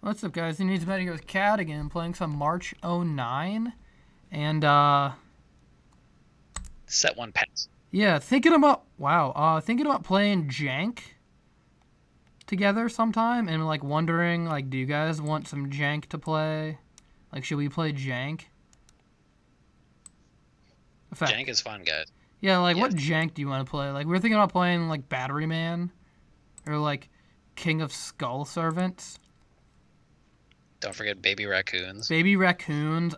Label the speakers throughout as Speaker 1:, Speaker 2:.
Speaker 1: What's up, guys? He needs betting with Cat again, playing some March '09. And,
Speaker 2: Set one pass.
Speaker 1: yeah, thinking about playing Jank together sometime and, like, wondering, like, do you guys want some Jank to play? Like, should we play Jank? Effect.
Speaker 2: Jank is fun, guys.
Speaker 1: Yeah, like,
Speaker 2: Yes.
Speaker 1: what Jank do you want to play? Like, we were thinking about playing, like, Battery Man or, like, King of Skull Servants.
Speaker 2: Don't forget baby raccoons.
Speaker 1: Baby Raccoons.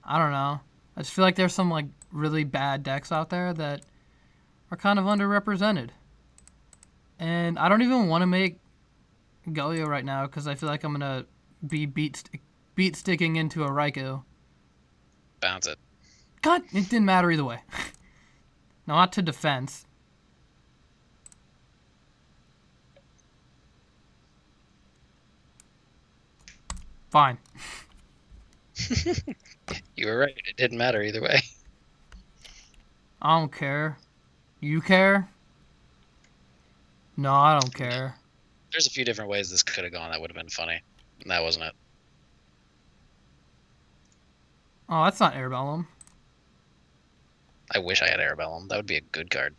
Speaker 1: I don't know. I just feel like there's some, like, really bad decks out there that are kind of underrepresented. And I don't even want to make Galio right now because I feel like I'm gonna be beat sticking into a Raikou.
Speaker 2: Bounce it.
Speaker 1: God, it didn't matter either way. No, not to defense. Fine.
Speaker 2: You were right. It didn't matter either way.
Speaker 1: I don't care. You care? No, I don't
Speaker 2: No.
Speaker 1: care.
Speaker 2: There's a few different ways this could have gone that would have been funny. And that wasn't it.
Speaker 1: Oh, that's not Airbellum.
Speaker 2: I wish I had Arabellum. That would be a good card.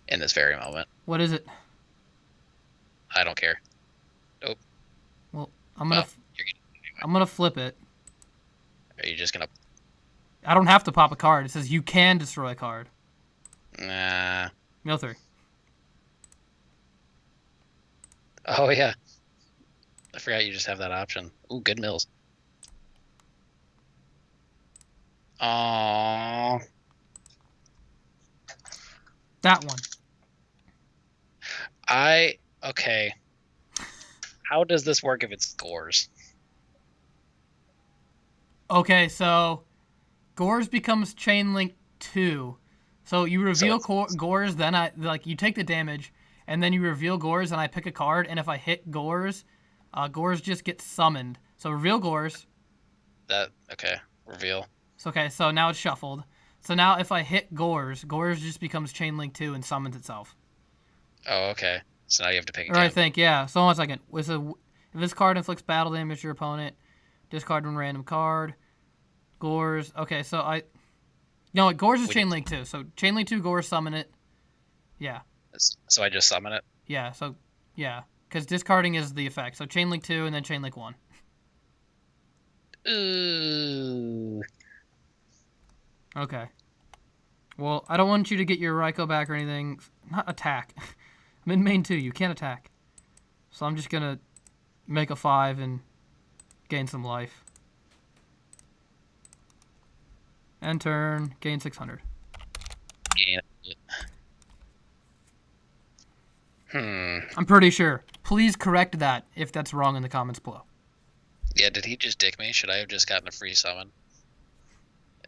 Speaker 2: In this very moment.
Speaker 1: What is it?
Speaker 2: I don't care. Nope.
Speaker 1: Well,
Speaker 2: Well, you're
Speaker 1: I'm gonna flip it.
Speaker 2: Are you just gonna...
Speaker 1: I don't have to pop a card. It says you can destroy a card.
Speaker 2: Nah.
Speaker 1: Mill 3.
Speaker 2: Oh, yeah. I forgot you just have that option. Ooh, good mills. Aww.
Speaker 1: That one.
Speaker 2: Okay. How does this work if it scores?
Speaker 1: Okay, so Gores becomes Chain Link 2. So you reveal Gores, then you take the damage, and then you reveal Gores, and I pick a card, and if I hit Gores, Gores just gets summoned. So reveal Gores.
Speaker 2: Okay. Reveal.
Speaker 1: So okay, so now it's shuffled. So now if I hit Gores, Gores just becomes Chain Link 2 and summons itself.
Speaker 2: Oh, okay. So now you have to pick
Speaker 1: Or I
Speaker 2: again.
Speaker 1: think, yeah. So 1 second. If this card inflicts battle damage to your opponent, discard one random card. Gores. Okay, so No, Gores is Chain Link 2. So Chain Link 2, Gores, summon it. Yeah.
Speaker 2: So I just summon it?
Speaker 1: Yeah, so, yeah. Because discarding is the effect. So Chain Link 2 and then Chain Link 1.
Speaker 2: Ooh.
Speaker 1: Okay. Well, I don't want you to get your Raikou back or anything. Not attack. I'm in main 2. You can't attack. So I'm just going to make a 5 and gain some life. End turn. Gain 600.
Speaker 2: Gain it.
Speaker 1: I'm pretty sure. Please correct that if that's wrong in the comments below.
Speaker 2: Yeah, did he just dick me? Should I have just gotten a free summon?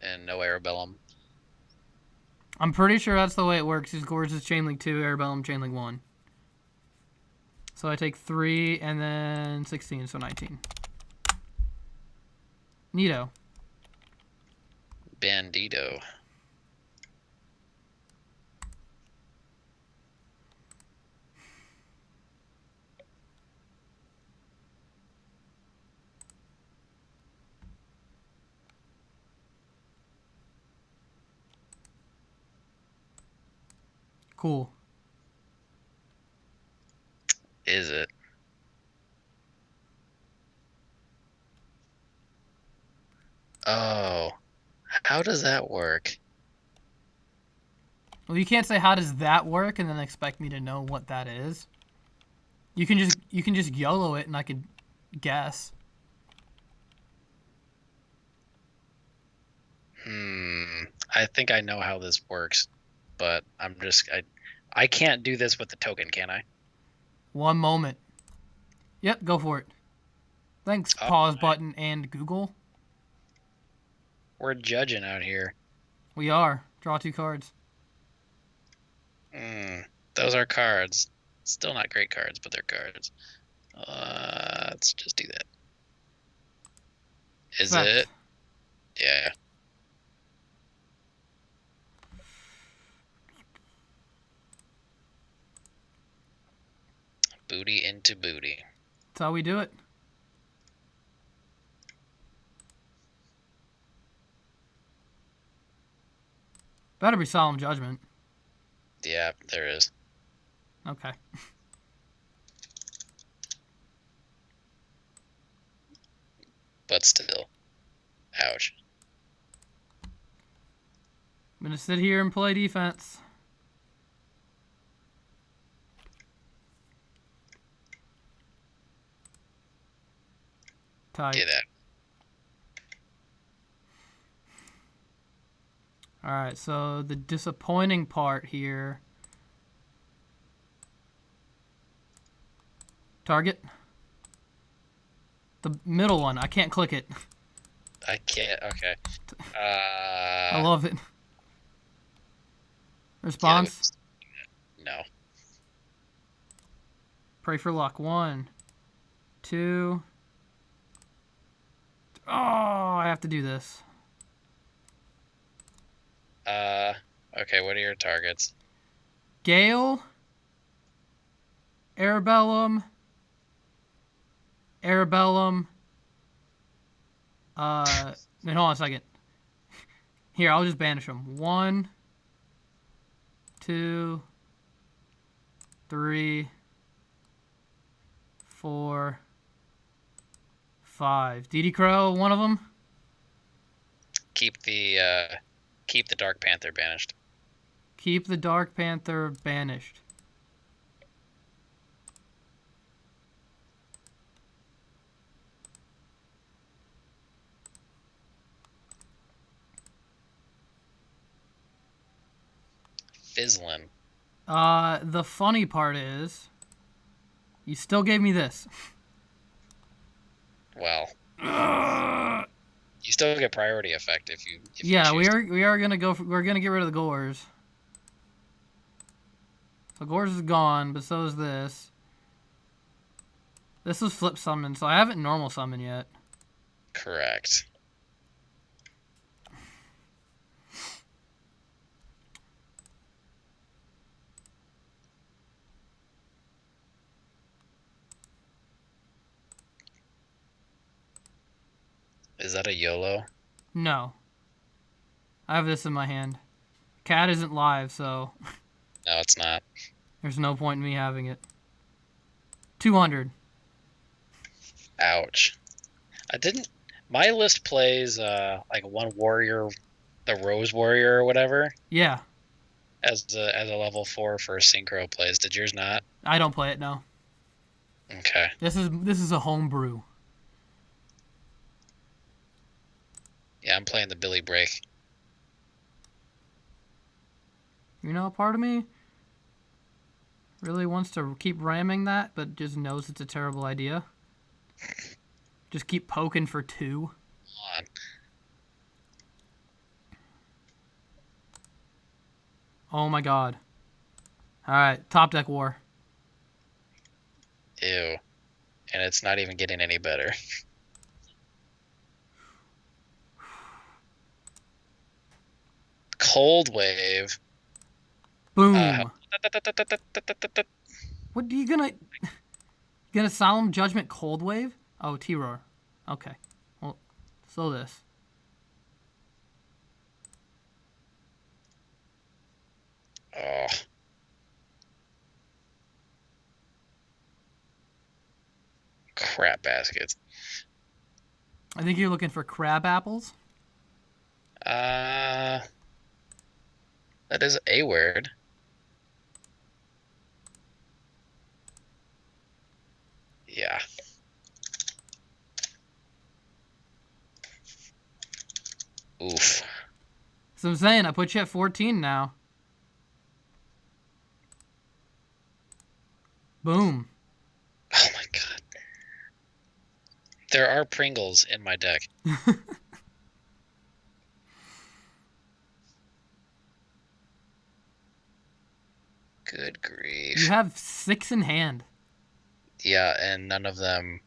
Speaker 2: And no Arabellum?
Speaker 1: I'm pretty sure that's the way it works. Is Gores is Chain Link 2, Arabellum Chain Link 1. So I take 3 and then 16, so 19. Neato.
Speaker 2: Bandito.
Speaker 1: Cool.
Speaker 2: Is it? Oh. How does that work?
Speaker 1: Well, you can't say how does that work and then expect me to know what that is. You can just YOLO it and I could guess.
Speaker 2: I think I know how this works, but I can't do this with the token, can I?
Speaker 1: 1 moment. Yep, go for it. Thanks, pause button and Google.
Speaker 2: We're judging out here.
Speaker 1: We are. Draw 2 cards.
Speaker 2: Those are cards. Still not great cards, but they're cards. Let's just do that. Is it? Yeah. Booty into booty.
Speaker 1: That's how we do it. Better be Solemn Judgment.
Speaker 2: Yeah, there is.
Speaker 1: Okay.
Speaker 2: But still. Ouch.
Speaker 1: I'm going to sit here and play defense. Tight.
Speaker 2: Get out.
Speaker 1: Alright, so the disappointing part here. Target. The middle one. I can't click it.
Speaker 2: I can't. Okay.
Speaker 1: I love it. Response?
Speaker 2: No.
Speaker 1: Pray for luck. 1, 2. Oh, I have to do this.
Speaker 2: Okay, what are your targets?
Speaker 1: Gale. Arabellum. Arabellum. Then hold on a second. Here, I'll just banish them. 1, 2, 3, 4, 5. DD Crow, one of them.
Speaker 2: Keep the Dark Panther banished.
Speaker 1: Keep the Dark Panther banished.
Speaker 2: Fizzlin'.
Speaker 1: The funny part is, you still gave me this.
Speaker 2: Well, you still get priority effect if you.
Speaker 1: Yeah,
Speaker 2: you
Speaker 1: we are gonna go. We're gonna get rid of the Gores. The Gores is gone, but so is this. This is flip summon, so I haven't normal summon yet.
Speaker 2: Correct. Is that a YOLO?
Speaker 1: No. I have this in my hand. Cat isn't live, so
Speaker 2: No, it's not.
Speaker 1: there's no point in me having it. 200.
Speaker 2: Ouch. I didn't. My list plays like one warrior, the Rose Warrior or whatever,
Speaker 1: Yeah.
Speaker 2: as a level 4 for Synchro plays. Did yours not?
Speaker 1: I don't play it, no.
Speaker 2: Okay.
Speaker 1: This is a homebrew.
Speaker 2: Yeah, I'm playing the Billy Break.
Speaker 1: You know, part of me really wants to keep ramming that, but just knows it's a terrible idea. Just keep poking for 2.
Speaker 2: Come on.
Speaker 1: Oh my god. Alright, top deck war.
Speaker 2: Ew. And it's not even getting any better. Cold Wave.
Speaker 1: Boom. What are you gonna... Gonna Solemn Judgment Cold Wave? Oh, T-Roar. Okay. Well, so this.
Speaker 2: Oh. Crap baskets.
Speaker 1: I think you're looking for crab apples.
Speaker 2: That is a word. Yeah. Oof.
Speaker 1: So I'm saying, I put you at 14 now. Boom.
Speaker 2: Oh my god. There are Pringles in my deck. Good grief.
Speaker 1: You have 6 in hand.
Speaker 2: Yeah, and none of them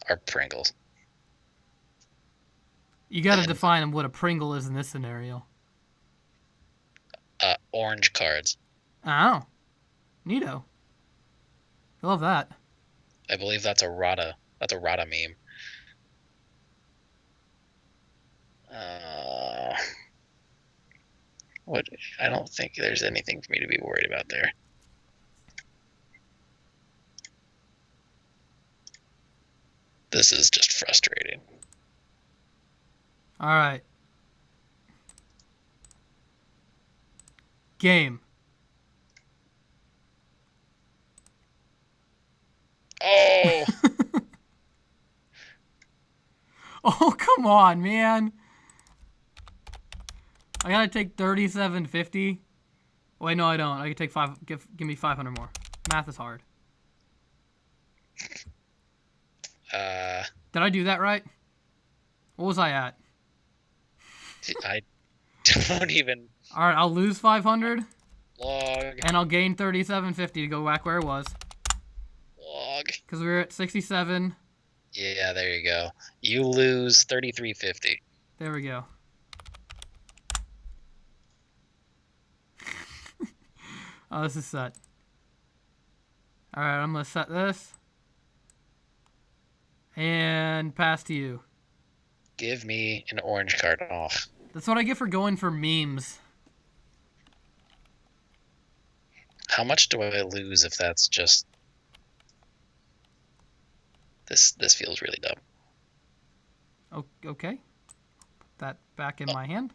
Speaker 2: are Pringles.
Speaker 1: You gotta
Speaker 2: And-
Speaker 1: define what a Pringle is in this scenario.
Speaker 2: Orange cards.
Speaker 1: Oh. Neato. I love that.
Speaker 2: I believe that's a Rada. That's a Rada meme. What? I don't think there's anything for me to be worried about there. This is just frustrating.
Speaker 1: All right. Game.
Speaker 2: Oh,
Speaker 1: Oh, come on, man. I gotta take 3750. Wait, no, I don't. I can take five. Give me 500 more. Math is hard. Did I do that right? What was I at?
Speaker 2: I don't even
Speaker 1: All right, I'll lose 500
Speaker 2: log.
Speaker 1: and I'll gain 3750 to go back where it was.
Speaker 2: Log.
Speaker 1: Because we were at 67.
Speaker 2: Yeah, there you go. You lose 3350.
Speaker 1: There we go. Oh, this is set. All right, I'm gonna set this and pass to you.
Speaker 2: Give me an orange card off.
Speaker 1: That's what I get for going for memes.
Speaker 2: How much do I lose if that's just this feels really dumb.
Speaker 1: Okay. Put that back in my hand.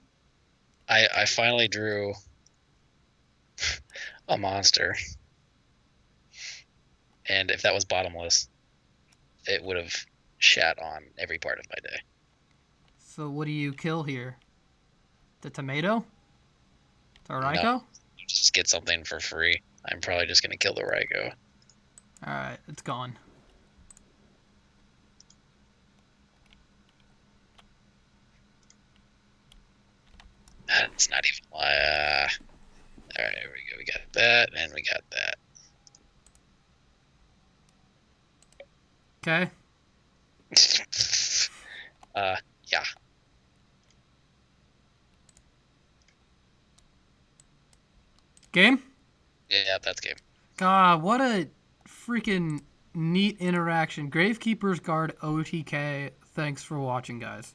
Speaker 2: I finally drew a monster. And if that was bottomless, it would have shat on every part of my day.
Speaker 1: So what do you kill here? The tomato? The Raiko?
Speaker 2: No, just get something for free. I'm probably just gonna kill the Raiko.
Speaker 1: Alright, it's gone.
Speaker 2: That's not even. Alright, here we go. We got that, and we got that.
Speaker 1: Okay.
Speaker 2: Yeah.
Speaker 1: Game?
Speaker 2: Yeah, that's game.
Speaker 1: God, what a freaking neat interaction. Gravekeeper's Guard OTK. Thanks for watching, guys.